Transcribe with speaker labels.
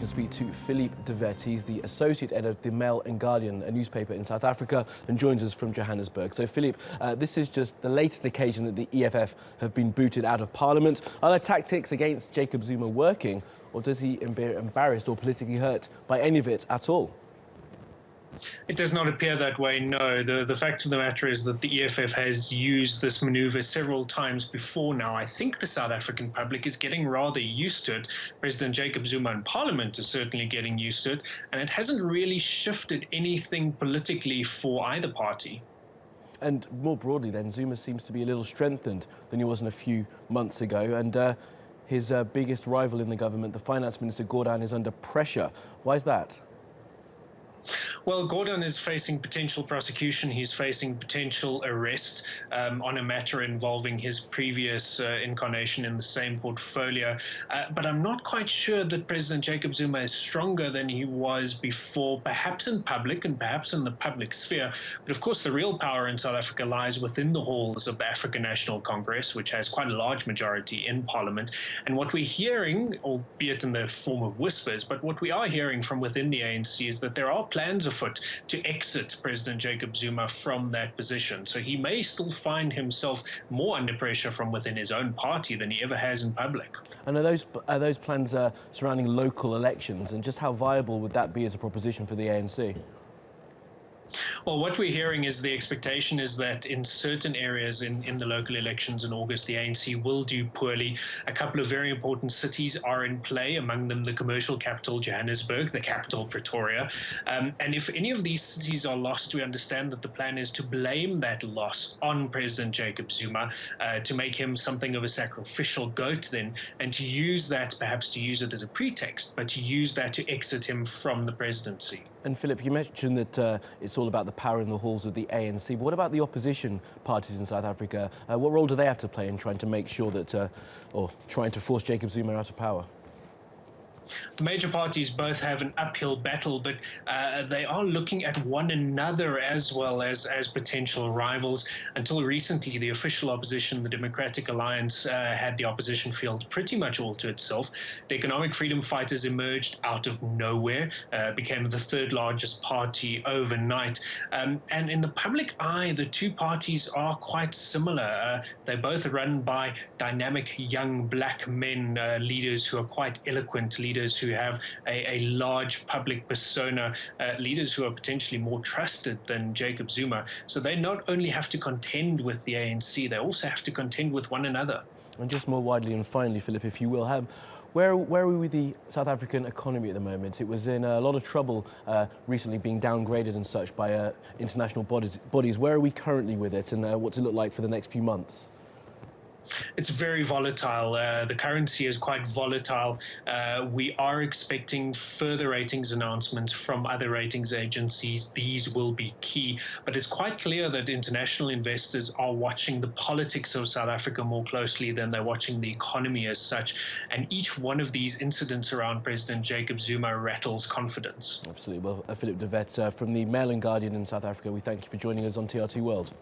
Speaker 1: can speak to Phillip de Wet. He's the associate editor of the Mail and Guardian, a newspaper in South Africa, and joins us from Johannesburg. So, Phillip, this is just the latest occasion that the EFF have been booted out of Parliament. Are their tactics against Jacob Zuma working, or does he appear embarrassed or politically hurt by any of it at all?
Speaker 2: It does not appear that way, no. The fact of the matter is that the EFF has used this manoeuvre several times before now. I think the South African public is getting rather used to it. President Jacob Zuma in Parliament is certainly getting used to it, and it hasn't really shifted anything politically for either party.
Speaker 1: And more broadly then, Zuma seems to be a little strengthened than he was a few months ago, and his biggest rival in the government, the Finance Minister Gordhan, is under pressure. Why is that?
Speaker 2: Well, Gordhan is facing potential prosecution. He's facing potential arrest on a matter involving his previous incarnation in the same portfolio. But I'm not quite sure that President Jacob Zuma is stronger than he was before, perhaps in public and perhaps in the public sphere. But of course, the real power in South Africa lies within the halls of the African National Congress, which has quite a large majority in Parliament. And what we're hearing, albeit in the form of whispers, but what we are hearing from within the ANC is that there are plans afoot to exit President Jacob Zuma from that position. So he may still find himself more under pressure from within his own party than he ever has in public.
Speaker 1: And are those plans surrounding local elections, and just how viable would that be as a proposition for the ANC?
Speaker 2: Well, what we're hearing is the expectation is that in certain areas in the local elections in August, the ANC will do poorly. A couple of very important cities are in play, among them the commercial capital, Johannesburg, the capital, Pretoria. And if any of these cities are lost, we understand that the plan is to blame that loss on President Jacob Zuma, to make him something of a sacrificial goat then, and to use that, perhaps to use it as a pretext, but to use that to exit him from the presidency.
Speaker 1: And Phillip, you mentioned that it's all about the power in the halls of the ANC. But what about the opposition parties in South Africa? What role do they have to play in trying to make sure that, or trying to force Jacob Zuma out of power?
Speaker 2: The major parties both have an uphill battle, but they are looking at one another as well as potential rivals. Until recently, the official opposition, the Democratic Alliance, had the opposition field pretty much all to itself. The Economic Freedom Fighters emerged out of nowhere, became the third largest party overnight. And in the public eye, the two parties are quite similar. They're both run by dynamic young black men, leaders who are quite eloquent, leaders who have a large public persona, leaders who are potentially more trusted than Jacob Zuma. So they not only have to contend with the ANC, they also have to contend with one another.
Speaker 1: And just more widely and finally, Phillip, if you will, where are we with the South African economy at the moment? It was in a lot of trouble recently, being downgraded and such by international bodies. Where are we currently with it, and what's it look like for the next few months?
Speaker 2: It's very volatile. The currency is quite volatile. We are expecting further ratings announcements from other ratings agencies. These will be key. But it's quite clear that international investors are watching the politics of South Africa more closely than they're watching the economy as such. And each one of these incidents around President Jacob Zuma rattles confidence.
Speaker 1: Absolutely. Well, Phillip de Wet from the Mail and Guardian in South Africa, we thank you for joining us on TRT World.